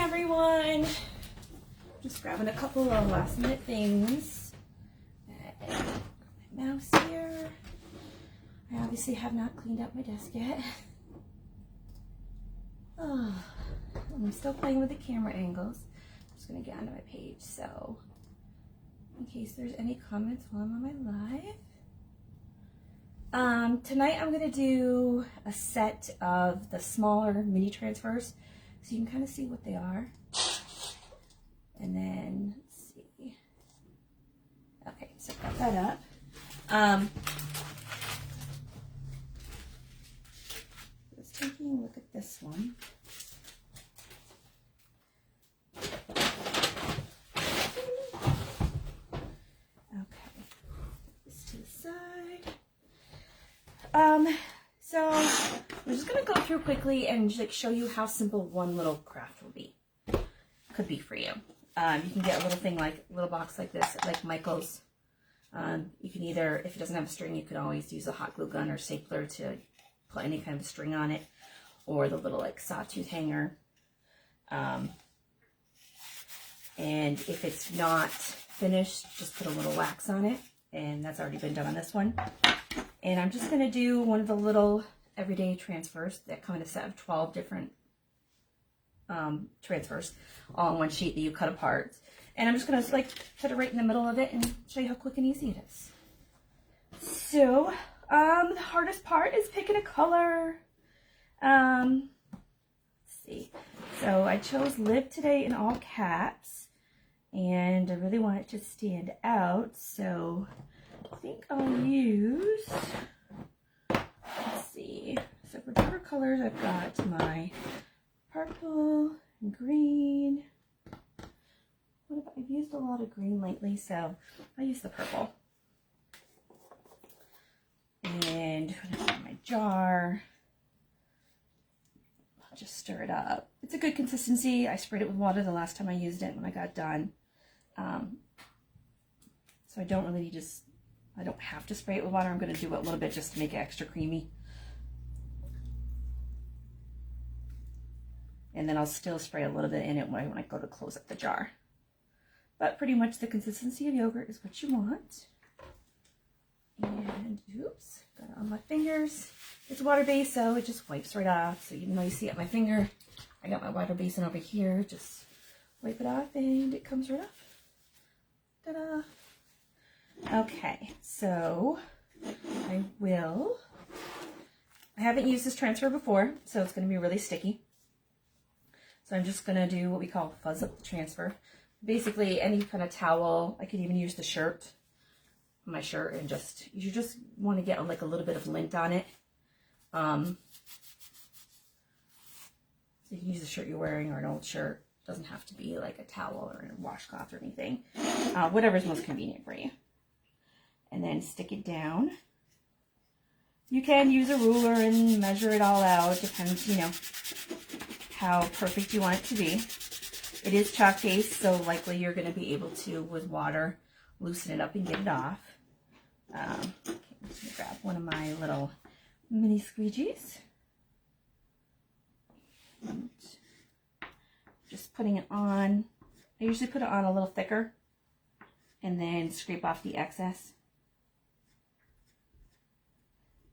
everyone. Just grabbing a couple of last minute things. My mouse here. I obviously have not cleaned up my desk yet. Oh, I'm still playing with the camera angles. I'm just gonna get onto my page, so in case there's any comments while I'm on my live. Tonight I'm gonna do a set of the smaller mini transfers, so you can kind of see what they are. And then, let's see. Okay, so got that up. Just taking a look at this one. Okay, put this to the side. So I'm just gonna go through quickly and like show you how simple one little craft will be. Could be for you. You can get a little thing like a little box like this, like Michael's. You can either, if it doesn't have a string, you can always use a hot glue gun or stapler to put any kind of string on it, or the little like sawtooth hanger. And if it's not finished, just put a little wax on it, and that's already been done on this one. And I'm just gonna do one of the little everyday transfers that come in a set of 12 different transfers all on one sheet that you cut apart. And I'm just gonna like put it right in the middle of it and show you how quick and easy it is. So the hardest part is picking a color. Let's see. So I chose Live today in all caps, and I really want it to stand out, so I think I'll use, let's see, so for darker colors I've got my purple and green. I've used a lot of green lately, so I use the purple. And put it in my jar. I'll just stir it up. It's a good consistency. I sprayed it with water the last time I used it when I got done. So I don't really I don't have to spray it with water. I'm going to do it a little bit just to make it extra creamy. And then I'll still spray a little bit in it when I go to close up the jar. But pretty much the consistency of yogurt is what you want. And oops, got it on my fingers. It's water-based, so it just wipes right off. So even though you see it on my finger, I got my water basin over here. Just wipe it off and it comes right off. Ta-da! Okay, so I haven't used this transfer before, so it's going to be really sticky. So I'm just going to do what we call fuzz up the transfer. Basically, any kind of towel. I could even use the shirt, my shirt, and you just want to get like a little bit of lint on it. So you can use the shirt you're wearing or an old shirt. It doesn't have to be like a towel or a washcloth or anything. Whatever's most convenient for you. And then stick it down. You can use a ruler and measure it all out. Depends, you know, how perfect you want it to be. It is chalk based, so likely you're going to be able to, with water, loosen it up and get it off. Okay, I'm just going to grab one of my little mini squeegees. And just putting it on. I usually put it on a little thicker and then scrape off the excess.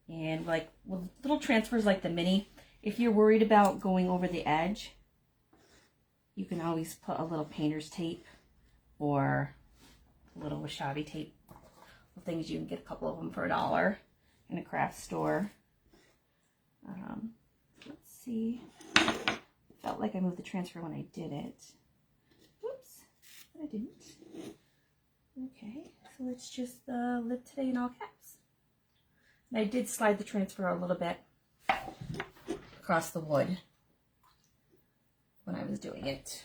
And like with little transfers like the mini, if you're worried about going over the edge, you can always put a little painter's tape or a little wasabi tape. The things you can get a couple of them for $1 in a craft store. Let's see. Felt like I moved the transfer when I did it. Whoops, but I didn't. Okay, so let's just Live today in all caps. And I did slide the transfer a little bit across the wood when I was doing it.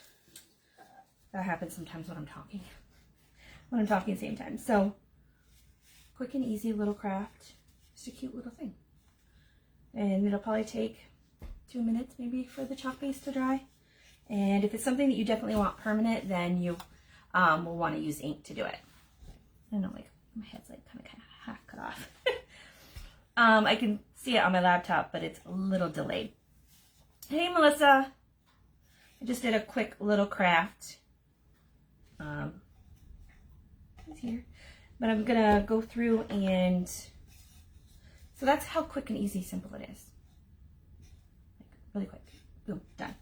That happens sometimes when I'm talking at the same time. So quick and easy little craft, just a cute little thing. And it'll probably take 2 minutes maybe for the chalk base to dry. And if it's something that you definitely want permanent, then you will want to use ink to do it. I know, like my head's like kind of half cut off. I can see it on my laptop, but it's a little delayed. Hey, Melissa. I just did a quick little craft. It's here. But I'm gonna go through and, so that's how quick and easy, simple it is. Like, really quick. Boom, done.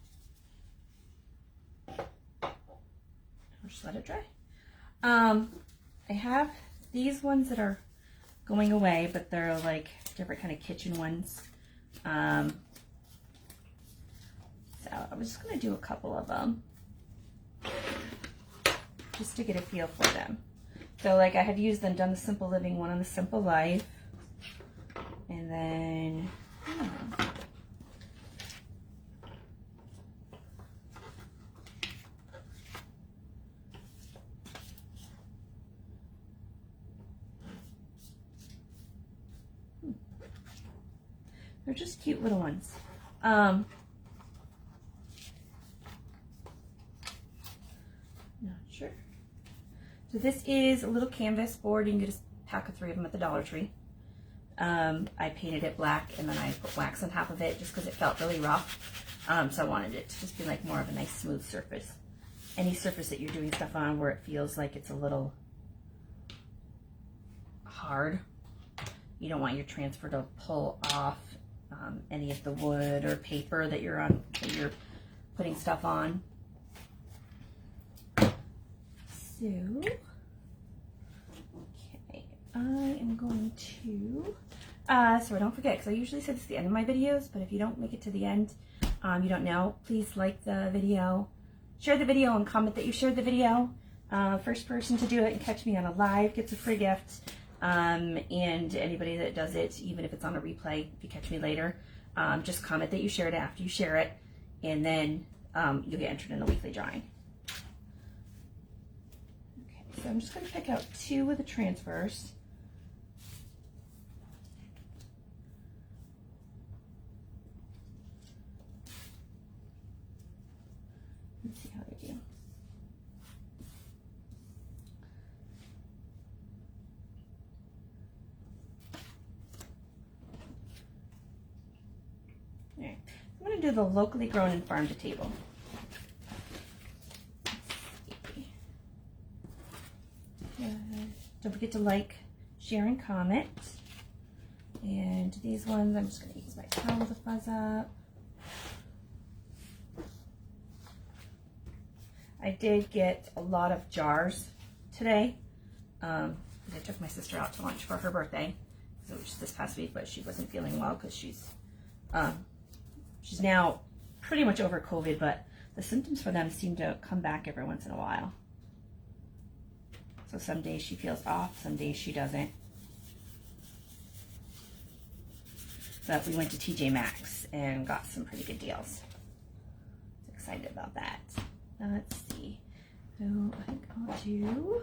I'll just let it dry. I have these ones that are going away, but they're like different kind of kitchen ones. So I'm just gonna do a couple of them just to get a feel for them. So like I have used them, done the Simple Living one on the Simple Life, and then they're just cute little ones. Not sure. So this is a little canvas board. You can get a pack of 3 of them at the Dollar Tree. I painted it black and then I put wax on top of it just because it felt really rough. So I wanted it to just be like more of a nice smooth surface. Any surface that you're doing stuff on where it feels like it's a little hard, you don't want your transfer to pull off any of the wood or paper that you're putting stuff on. So, okay, I am going to, so I don't forget, because I usually say this at the end of my videos, but if you don't make it to the end, you don't know, please like the video, share the video, and comment that you shared the video. First person to do it and catch me on a live gets a free gift. And anybody that does it, even if it's on a replay, if you catch me later, just comment that you shared it after you share it, and then you'll get entered in the weekly drawing. Okay, so I'm just going to pick out 2 of the transfers. Let's see how they do. Alright, I'm going to do the locally grown and farm to table. Don't forget to like, share, and comment. And these ones, I'm just going to use my towel to fuzz up. I did get a lot of jars today. I took my sister out to lunch for her birthday. So it was this past week, but she wasn't feeling well because she's now pretty much over COVID, but the symptoms for them seem to come back every once in a while. So some days she feels off, some days she doesn't. But we went to TJ Maxx and got some pretty good deals. So excited about that. Now let's see. So I think I'll do,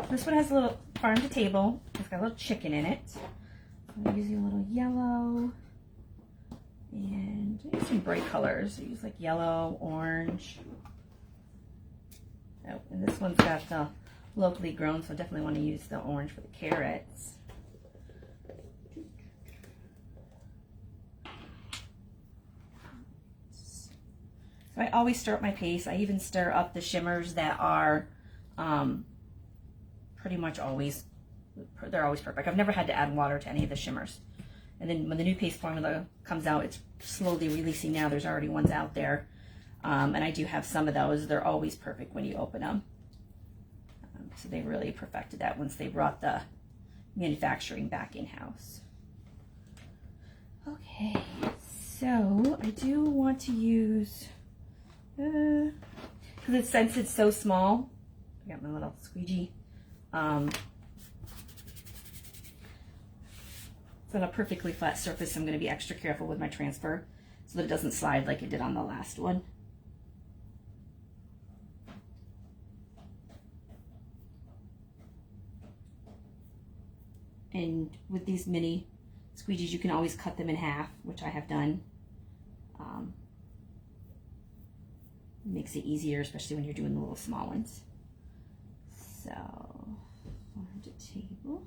this one has a little farm to table. It's got a little chicken in it. I'm using a little yellow and use some bright colors. I use like yellow, orange. Oh, and this one's got the locally grown, so I definitely want to use the orange for the carrots. So I always stir up my paste. I even stir up the shimmers that are pretty much always, they're always perfect. I've never had to add water to any of the shimmers. And then when the new paste formula comes out, it's slowly releasing now. There's already ones out there. And I do have some of those. They're always perfect when you open them. So they really perfected that once they brought the manufacturing back in-house. Okay, so I do want to use, because since it's so small, I got my little squeegee. It's on a perfectly flat surface, so I'm going to be extra careful with my transfer so that it doesn't slide like it did on the last one. And with these mini squeegees, you can always cut them in half, which I have done. It makes it easier, especially when you're doing the little small ones. So, farm to table.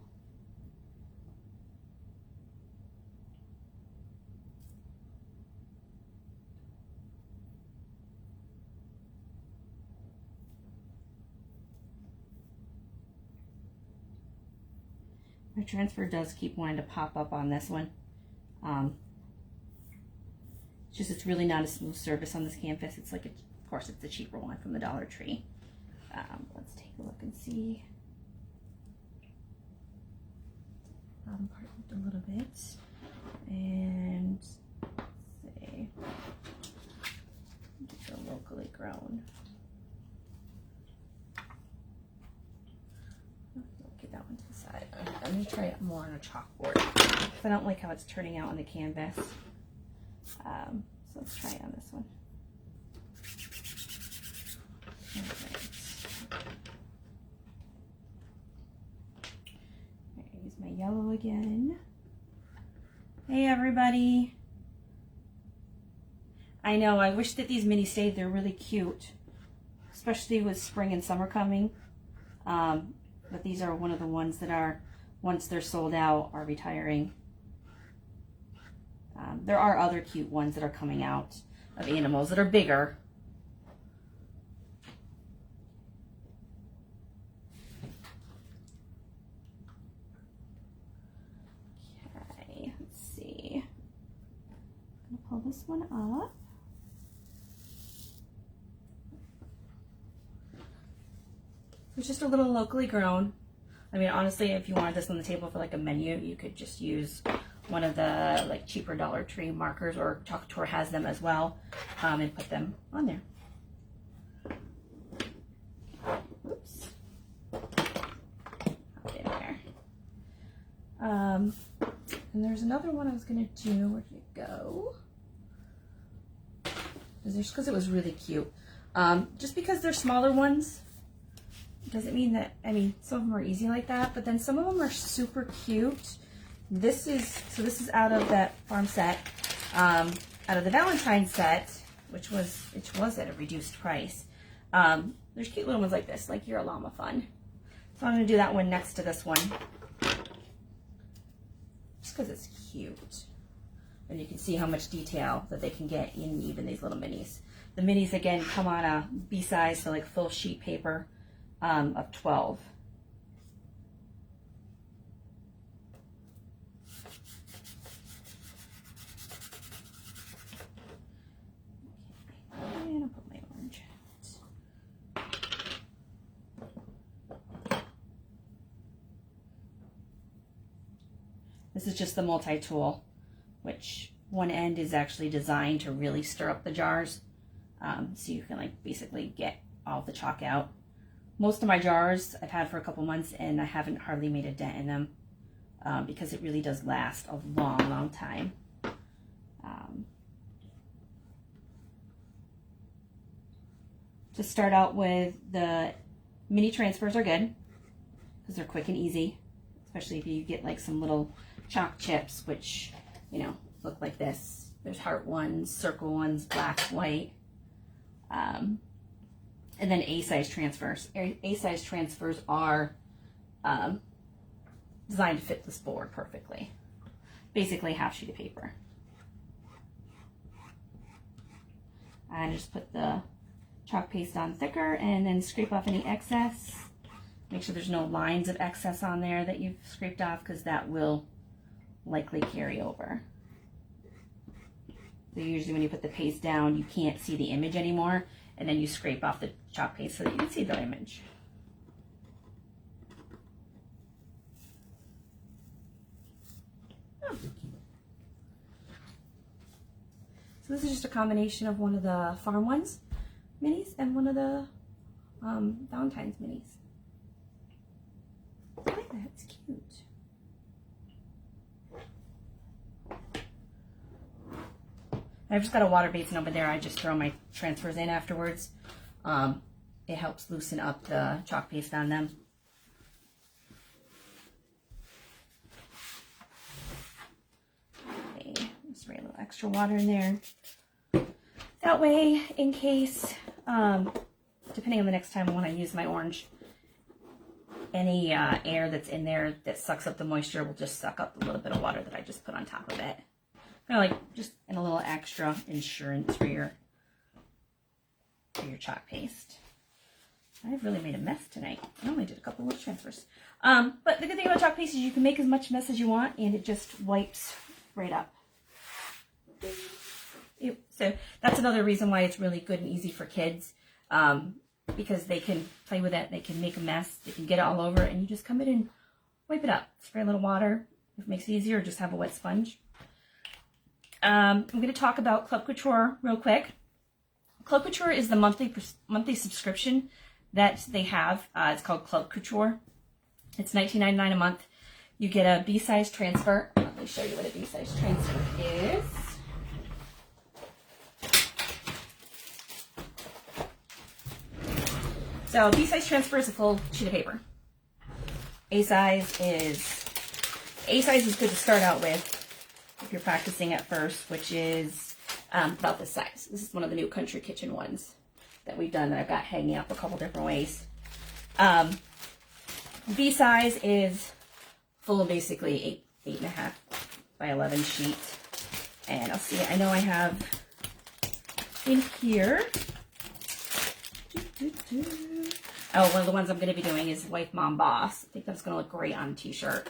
My transfer does keep wanting to pop up on this one. It's just, it's really not a smooth surface on this canvas. It's like, of course, it's the cheaper one from the Dollar Tree. Let's take a look and see. Bottom part a little bit. And let's see. These are locally grown. Get that one to the side. Let me try it more on a chalkboard. I don't like how it's turning out on the canvas. So let's try it on this one. Alright, use my yellow again. Hey everybody. I know, I wish that these minis stayed. They're really cute, especially with spring and summer coming. But these are one of the ones that are, once they're sold out, are retiring. There are other cute ones that are coming out of animals that are bigger. Okay, let's see. I'm gonna pull this one up. It's just a little locally grown. I mean, honestly, if you wanted this on the table for like a menu, you could just use one of the like cheaper Dollar Tree markers, or Couture has them as well, and put them on there. Oops. Up in there. And there's another one I was gonna do. Where'd it go? Just because it was really cute. Just because they're smaller ones doesn't mean that, I mean, some of them are easy like that, but then some of them are super cute. This is out of that farm set, out of the Valentine set, which was at a reduced price. There's cute little ones like this, like your llama fun. So I'm gonna do that one next to this one, just because it's cute. And you can see how much detail that they can get in even these little minis. The minis, again, come on a B size, so like full sheet paper, of 12. Okay, and I'll put my orange in it. This is just the multi-tool, which one end is actually designed to really stir up the jars, so you can like basically get all the chalk out. Most of my jars I've had for a couple months, and I haven't hardly made a dent in them, because it really does last a long, long time. To start out with, the mini transfers are good because they're quick and easy, especially if you get like some little chalk chips, which, you know, look like this. There's heart ones, circle ones, black, white. And then A-size transfers. A-size transfers are designed to fit this board perfectly. Basically half sheet of paper. I just put the chalk paste on thicker and then scrape off any excess. Make sure there's no lines of excess on there that you've scraped off, because that will likely carry over. So usually when you put the paste down, you can't see the image anymore, and then you scrape off the chalk paste so that you can see the image. Oh. So this is just a combination of one of the farm ones minis and one of the Valentine's minis. I like that, it's cute. I've just got a water basin over there. I just throw my transfers in afterwards. It helps loosen up the chalk paste on them. Okay, spray a little extra water in there. That way, in case, depending on the next time when I use my orange, any air that's in there that sucks up the moisture will just suck up a little bit of water that I just put on top of it. Kind of like just a little extra insurance for your chalk paste. I've really made a mess tonight. I only did a couple little transfers. But the good thing about chalk paste is you can make as much mess as you want and it just wipes right up. So that's another reason why it's really good and easy for kids, because they can play with it, they can make a mess, they can get it all over, and you just come in and wipe it up. Spray a little water if it makes it easier, or just have a wet sponge. I'm going to talk about Club Couture real quick. Club Couture is the monthly subscription that they have. It's called Club Couture. It's $19.99 a month. You get a B-size transfer. Let me show you what a B-size transfer is. So B-size transfer is a full sheet of paper. A-size is good to start out with if you're practicing at first, which is about this size. This is one of the new Country Kitchen ones that we've done that I've got hanging up a couple different ways. B-size is full, basically 8.5 by 11 sheet. And I'll see, I know I have in here. Oh, one of the ones I'm going to be doing is Wife Mom Boss. I think that's going to look great on a t-shirt.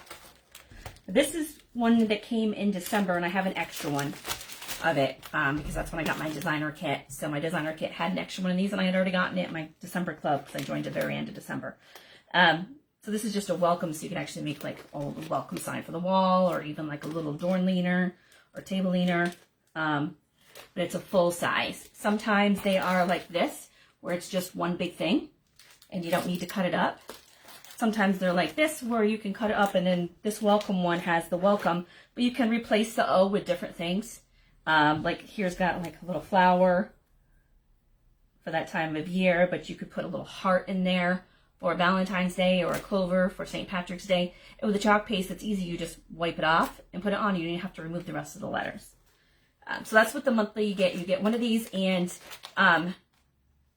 This is one that came in December, and I have an extra one of it because that's when I got my designer kit. So my designer kit had an extra one of these, and I had already gotten it in my December club because I joined at the very end of December. So this is just a welcome, so you can actually make like a welcome sign for the wall, or even like a little door leaner or table leaner. But it's a full size. Sometimes they are like this, where it's just one big thing and you don't need to cut it up. Sometimes they're like this, where you can cut it up, and then this welcome one has the welcome, but you can replace the O with different things. Like here's got like a little flower for that time of year, but you could put a little heart in there for Valentine's Day, or a clover for St. Patrick's Day. And with the chalk paste, it's easy. You just wipe it off and put it on. You don't have to remove the rest of the letters. So that's what the monthly you get. You get one of these and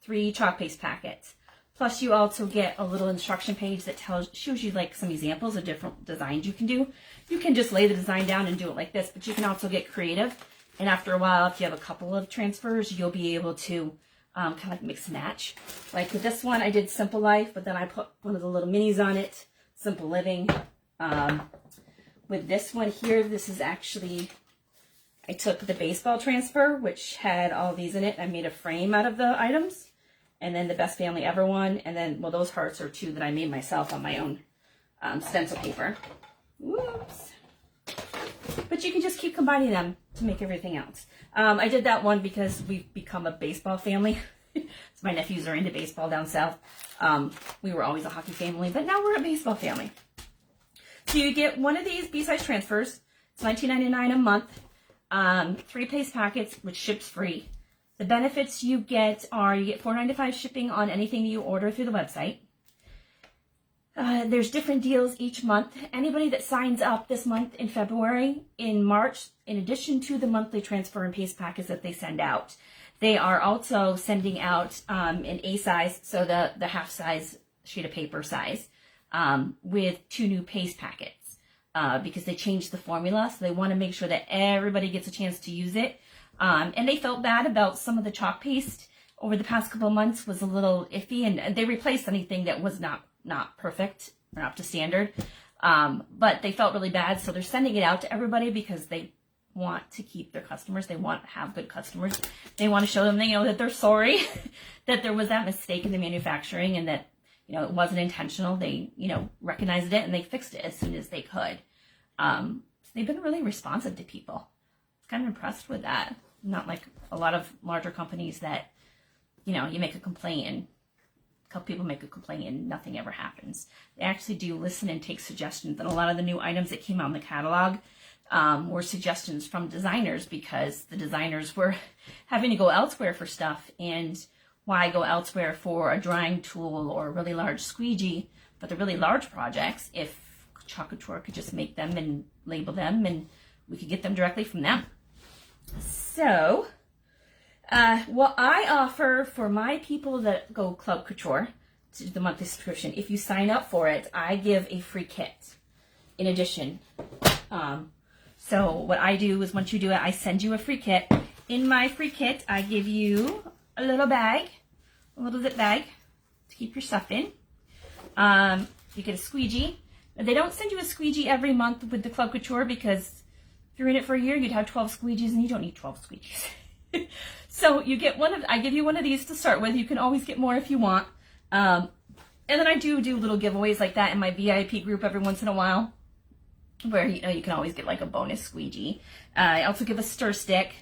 3 chalk paste packets. Plus you also get a little instruction page that shows you like some examples of different designs you can do. You can just lay the design down and do it like this, but you can also get creative. And after a while, if you have a couple of transfers, you'll be able to kind of like mix and match. Like with this one, I did Simple Life, but then I put one of the little minis on it, Simple Living. With this one here, this is actually, I took the baseball transfer, which had all these in it. I made a frame out of the items. And then the Best Family Ever one. And then, well, those hearts are 2 that I made myself on my own stencil paper. Whoops. But you can just keep combining them to make everything else. I did that one because we've become a baseball family. So my nephews are into baseball down south. We were always a hockey family, but now we're a baseball family. So you get one of these B-size transfers. It's $19.99 a month. 3 paste packets, which ships free. The benefits you get are you get $4.95 shipping on anything that you order through the website. There's different deals each month. Anybody that signs up this month in February, in March, in addition to the monthly transfer and paste packets that they send out, they are also sending out an A size, so the half size sheet of paper size, with 2 new paste packets because they changed the formula. So they want to make sure that everybody gets a chance to use it. And they felt bad about some of the chalk paste over the past couple of months was a little iffy, and they replaced anything that was not perfect or up to standard. But they felt really bad, so they're sending it out to everybody because they want to keep their customers. They want to have good customers. They want to show them, that they're sorry that there was that mistake in the manufacturing and that, it wasn't intentional. They, recognized it and they fixed it as soon as they could. So they've been really responsive to people. I was kind of impressed with that. Not like a lot of larger companies that, you make a complaint and a couple people make a complaint and nothing ever happens. They actually do listen and take suggestions. And a lot of the new items that came out in the catalog were suggestions from designers because the designers were having to go elsewhere for stuff. And why go elsewhere for a drying tool or a really large squeegee? But the really large projects, if Couture could just make them and label them and we could get them directly from them. So, what I offer for my people that go Club Couture, to the monthly subscription, if you sign up for it, I give a free kit in addition. So what I do is once you do it, I send you a free kit. In my free kit, I give you a little bag, a little zip bag to keep your stuff in. You get a squeegee. They don't send you a squeegee every month with the Club Couture because if you're in it for a year, you'd have 12 squeegees, and you don't need 12 squeegees. So you get I give you one of these to start with. You can always get more if you want. And then I do little giveaways like that in my VIP group every once in a while, where you can always get like a bonus squeegee. I also give a stir stick,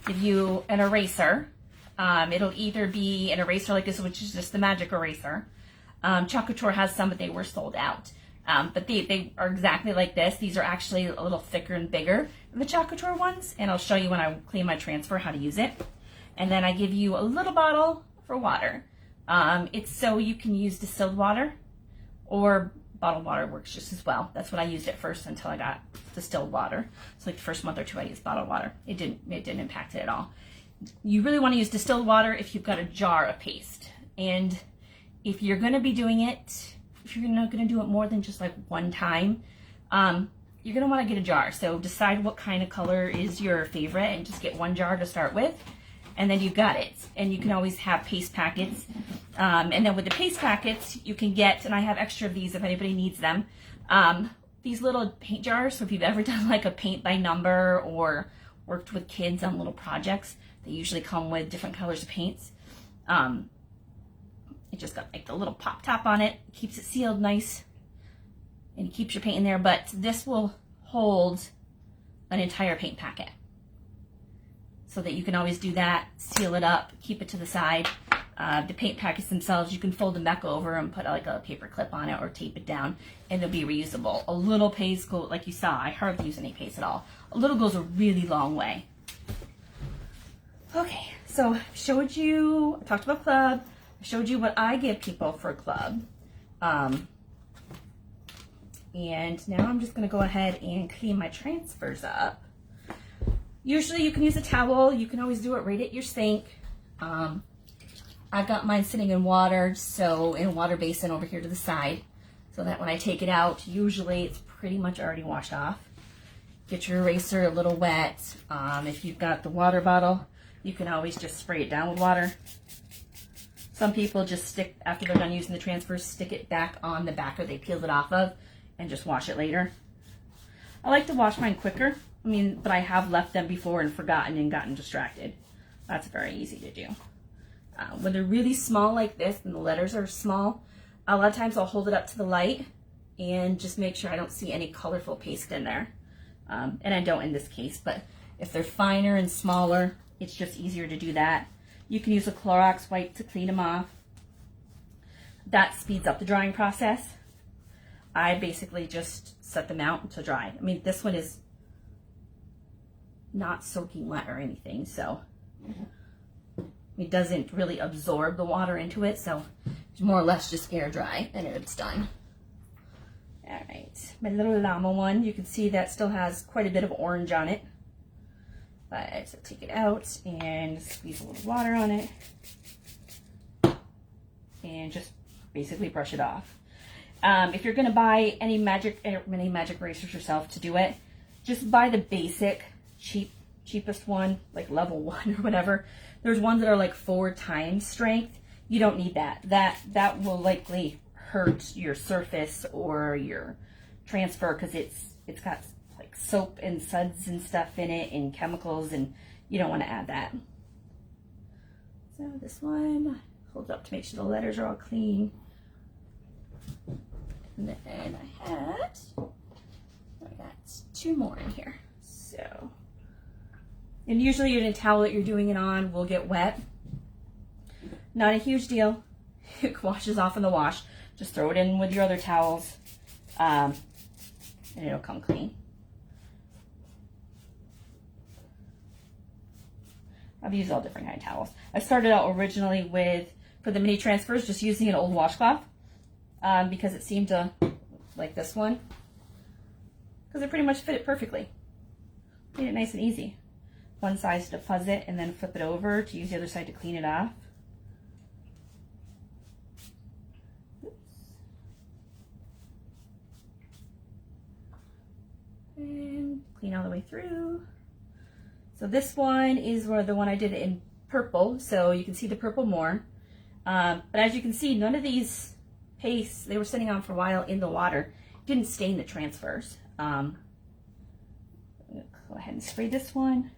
give you an eraser. It'll either be an eraser like this, which is just the magic eraser. Couture has some, but they were sold out. But they are exactly like this. These are actually a little thicker and bigger than the Couture ones, and I'll show you when I clean my transfer how to use it. And then I give you a little bottle for water. It's so you can use distilled water, or bottled water works just as well. That's what I used at first until I got distilled water. So like the first month or two I used bottled water. It didn't impact it at all. You really want to use distilled water if you've got a jar of paste. And if you're going to be doing it, if you're not going to do it more than just like one time, you're going to want to get a jar. So decide what kind of color is your favorite and just get one jar to start with. And then you got it. And you can always have paste packets. And then with the paste packets, you can get, and I have extra of these if anybody needs them, these little paint jars. So if you've ever done like a paint by number or worked with kids on little projects, they usually come with different colors of paints. It just got like the little pop top on it. Keeps it sealed nice and keeps your paint in there. But this will hold an entire paint packet, so that you can always do that, seal it up, keep it to the side. The paint packets themselves, you can fold them back over and put like a paper clip on it or tape it down, and it'll be reusable. A little paste, like you saw, I hardly use any paste at all. A little goes a really long way. Okay, so I showed you, I talked about club, I showed you what I give people for a club. And now I'm just gonna go ahead and clean my transfers up. Usually you can use a towel. You can always do it right at your sink. I've got mine sitting in water, so in a water basin over here to the side, so that when I take it out, usually it's pretty much already washed off. Get your eraser a little wet. If you've got the water bottle, you can always just spray it down with water. Some people just stick, after they're done using the transfers, stick it back on the backer they peeled it off of and just wash it later. I like to wash mine quicker. But I have left them before and forgotten and gotten distracted. That's very easy to do. When they're really small like this and the letters are small, a lot of times I'll hold it up to the light and just make sure I don't see any colorful paste in there. And I don't in this case, but if they're finer and smaller, it's just easier to do that. You can use a Clorox wipe to clean them off. That speeds up the drying process. I basically just set them out to dry. This one is not soaking wet or anything, so it doesn't really absorb the water into it, so it's more or less just air dry and it's done. All right, my little llama one, you can see that still has quite a bit of orange on it, but so take it out and squeeze a little water on it and just basically brush it off. If you're going to buy any magic erasers yourself to do it, just buy the basic cheapest one, like level 1 or whatever. There's ones that are like 4 times strength. You don't need that. That will likely hurt your surface or your transfer because it's got like soap and suds and stuff in it and chemicals, and you don't want to add that. So this one holds up to make sure the letters are all clean. And then I got 2 more in here. So, and usually your towel that you're doing it on will get wet. Not a huge deal. It washes off in the wash. Just throw it in with your other towels, and it'll come clean. I've used all different kind of towels. I started out originally with, for the mini transfers, just using an old washcloth because it seemed to, like this one, because it pretty much fit it perfectly. Made it nice and easy. One side to fuzz it and then flip it over to use the other side to clean it off. Oops. And clean all the way through. So this one is the one I did in purple, so you can see the purple more. But as you can see, none of these pastes, they were sitting on for a while in the water, didn't stain the transfers. I'm going to go ahead and spray this one.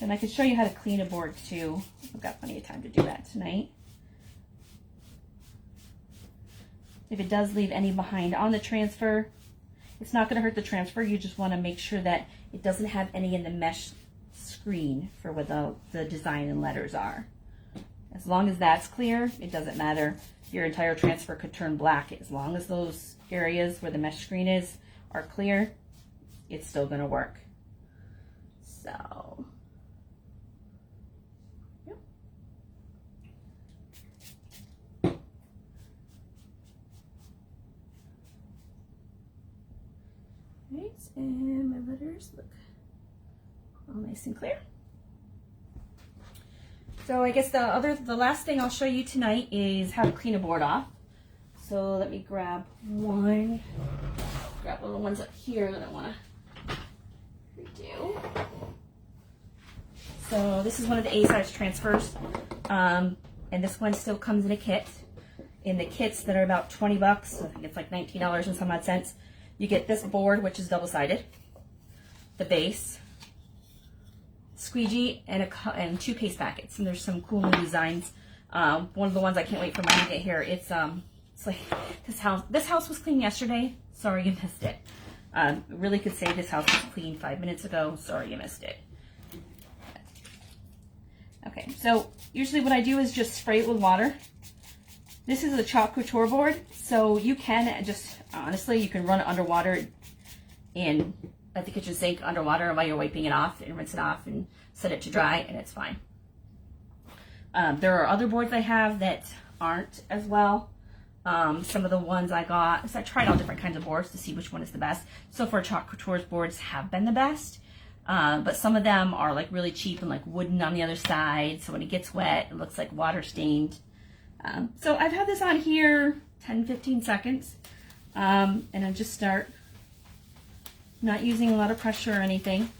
And I can show you how to clean a board too. I've got plenty of time to do that tonight. If it does leave any behind on the transfer, it's not going to hurt the transfer. You just want to make sure that it doesn't have any in the mesh screen for where the design and letters are. As long as that's clear, it doesn't matter. Your entire transfer could turn black. As long as those areas where the mesh screen is are clear, it's still going to work. So, yep. Right, and my letters look all nice and clear. So I guess the last thing I'll show you tonight is how to clean a board off. So let me grab one, grab one of the ones up here that I want to redo. So this is one of the A-size transfers, and this one still comes in a kit. In the kits that are about 20 bucks, I think it's like $19 and some odd cents, you get this board, which is double-sided, the base, squeegee, and 2 paste packets. And there's some cool new designs. One of the ones I can't wait for mine to get here. It's like this house. This house was clean yesterday. Sorry you missed it. Really could say this house was clean 5 minutes ago. Sorry you missed it. Okay, so usually what I do is just spray it with water. This is a chalk couture board, so you can just, honestly, you can run it underwater at the kitchen sink underwater while you're wiping it off, and rinse it off and set it to dry, and it's fine. There are other boards I have that aren't as well. Some of the ones I got, so I tried all different kinds of boards to see which one is the best. So far, chalk couture boards have been the best, but some of them are like really cheap and like wooden on the other side, so when it gets wet, it looks like water stained. So I've had this on here 10-15 seconds, and I just start not using a lot of pressure or anything,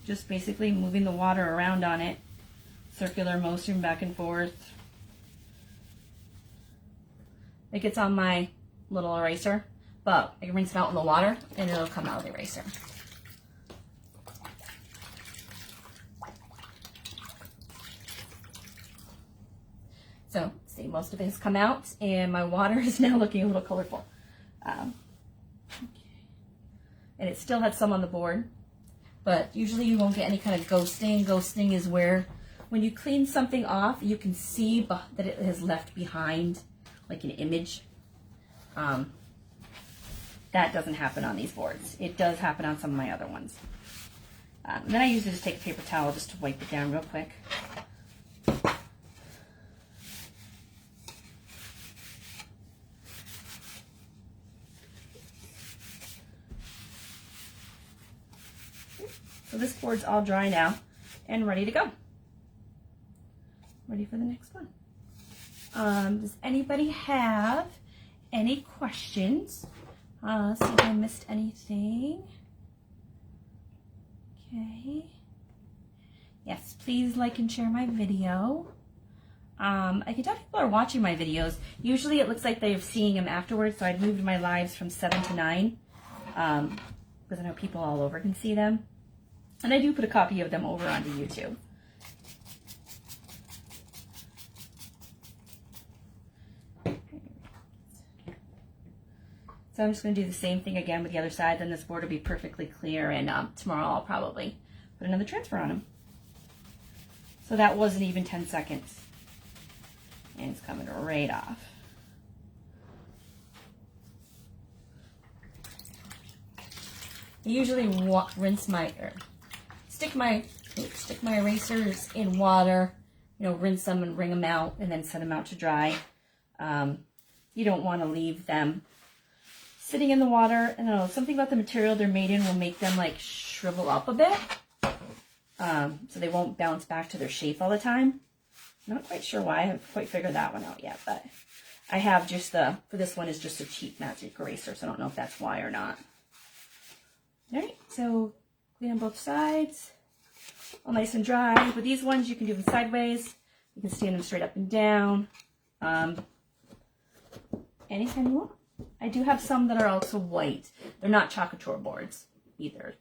just basically moving the water around on it, circular motion back and forth. It gets on my little eraser, but I can rinse it out in the water and it'll come out of the eraser. So, see, most of it has come out, and my water is now looking a little colorful. Okay. And it still had some on the board, but usually you won't get any kind of ghosting. Ghosting is where, when you clean something off, you can see that it has left behind, like an image. That doesn't happen on these boards. It does happen on some of my other ones. And then I usually just take a paper towel just to wipe it down real quick. So this board's all dry now and ready to go. Ready for the next one. Does anybody have any questions? See if I missed anything. Okay. Yes, please like and share my video. I can tell people are watching my videos. Usually it looks like they're seeing them afterwards, so I'd moved my lives from 7 to 9 because I know people all over can see them. And I do put a copy of them over onto YouTube. So I'm just going to do the same thing again with the other side. Then this board will be perfectly clear, and tomorrow I'll probably put another transfer on them. So that wasn't even 10 seconds. And it's coming right off. I usually rinse my, stick my erasers in water, rinse them and wring them out, and then set them out to dry. You don't want to leave them sitting in the water. I don't know, something about the material they're made in will make them like shrivel up a bit, so they won't bounce back to their shape all the time. I'm not quite sure why. I haven't quite figured that one out yet, but I have just for this one is just a cheap magic eraser, so I don't know if that's why or not. All right, so clean on both sides, all nice and dry. With these ones, you can do them sideways. You can stand them straight up and down. Anytime you want. I do have some that are also white. They're not Couture boards either.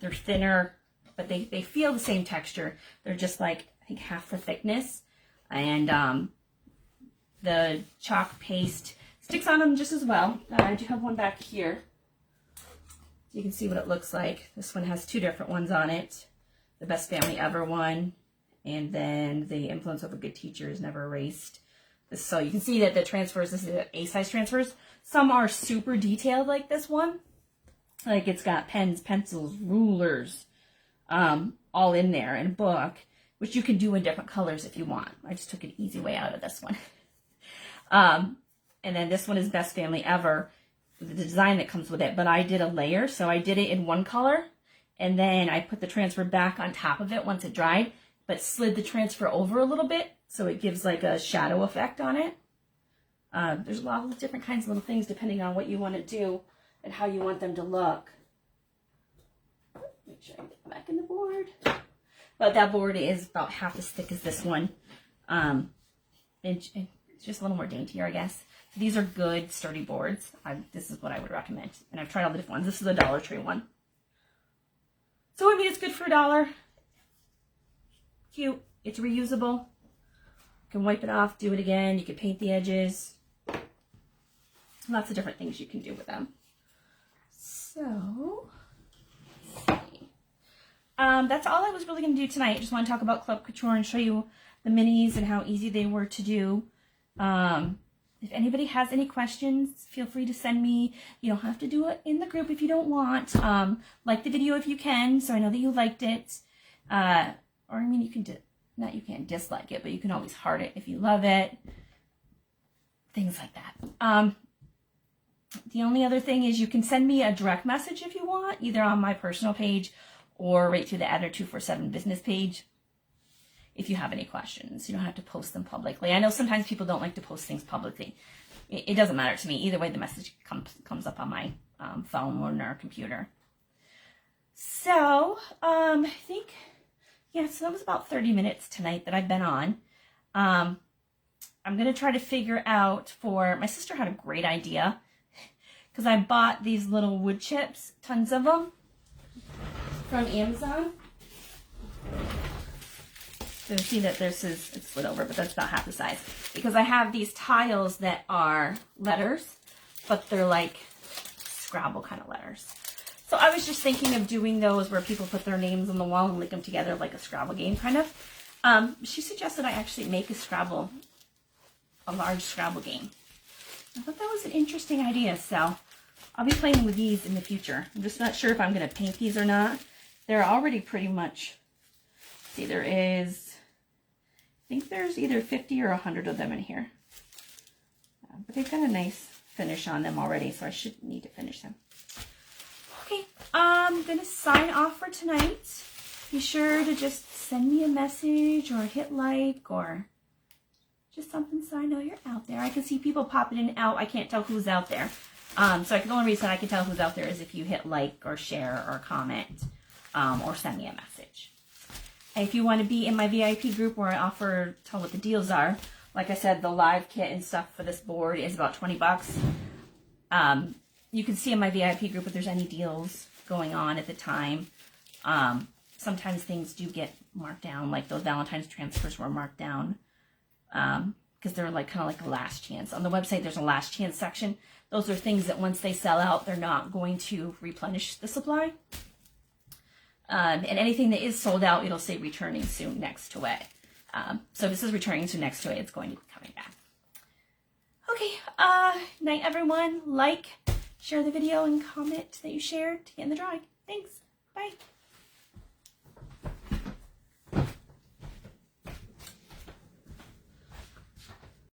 They're thinner, but they feel the same texture. They're just like, I think, half the thickness. And the chalk paste sticks on them just as well. I do have one back here. So you can see what it looks like. This one has 2 different ones on it. The Best Family Ever one, and then the Influence of a Good Teacher is Never Erased. So you can see that the transfers, this is A-size transfers. Some are super detailed like this one. Like it's got pens, pencils, rulers, all in there, and a book, which you can do in different colors if you want. I just took an easy way out of this one. And then this one is Best Family Ever, the design that comes with it, but I did a layer. So I did it in one color, and then I put the transfer back on top of it once it dried, but slid the transfer over a little bit, so it gives like a shadow effect on it. There's a lot of different kinds of little things depending on what you want to do and how you want them to look. Make sure I get back in the board. But that board is about half as thick as this one. And it's just a little more daintier, I guess. So these are good, sturdy boards. This is what I would recommend. And I've tried all the different ones. This is a Dollar Tree one. So, I mean, it's good for $1. Cute. It's reusable. You can wipe it off, do it again. You can paint the edges. Lots of different things you can do with them. So, let's see. That's all I was really going to do tonight. I just want to talk about Club Couture and show you the minis and how easy they were to do. If anybody has any questions, feel free to send me. You don't have to do it in the group if you don't want. Like the video if you can, so I know that you liked it. Or, I mean, you can you can't dislike it, but you can always heart it if you love it. Things like that. The only other thing is you can send me a direct message if you want, either on my personal page or right through the ADNER247 business page. If you have any questions, you don't have to post them publicly. I know sometimes people don't like to post things publicly. It doesn't matter to me. Either way, the message comes up on my phone or on our computer. So, I think, yeah, so that was about 30 minutes tonight that I've been on. I'm going to try to figure out my sister had a great idea, because I bought these little wood chips, tons of them, from Amazon. So you see that this is, it's slid over, but that's about half the size. Because I have these tiles that are letters, but they're like Scrabble kind of letters. So I was just thinking of doing those where people put their names on the wall and link them together like a Scrabble game kind of. She suggested I actually make a large Scrabble game. I thought that was an interesting idea, so I'll be playing with these in the future. I'm just not sure if I'm going to paint these or not. They're already pretty much, see, there is, I think there's either 50 or 100 of them in here. But they've got a nice finish on them already, so I shouldn't need to finish them. Okay, I'm going to sign off for tonight. Be sure to just send me a message or hit like or just something so I know you're out there. I can see people popping in and out. I can't tell who's out there. So the only reason I can tell who's out there is if you hit like or share or comment or send me a message. And if you want to be in my VIP group where I tell what the deals are, like I said, the live kit and stuff for this board is about 20 bucks. You can see in my VIP group if there's any deals going on at the time. Sometimes things do get marked down, like those Valentine's transfers were marked down. Because they're like kind of like a last chance. On the website, there's a last chance section. Those are things that once they sell out, they're not going to replenish the supply. And anything that is sold out, it'll say returning soon next to it. So this is returning soon next to it. It's going to be coming back. Okay, night everyone. Like, share the video, and comment that you shared to get in the drawing. Thanks. Bye.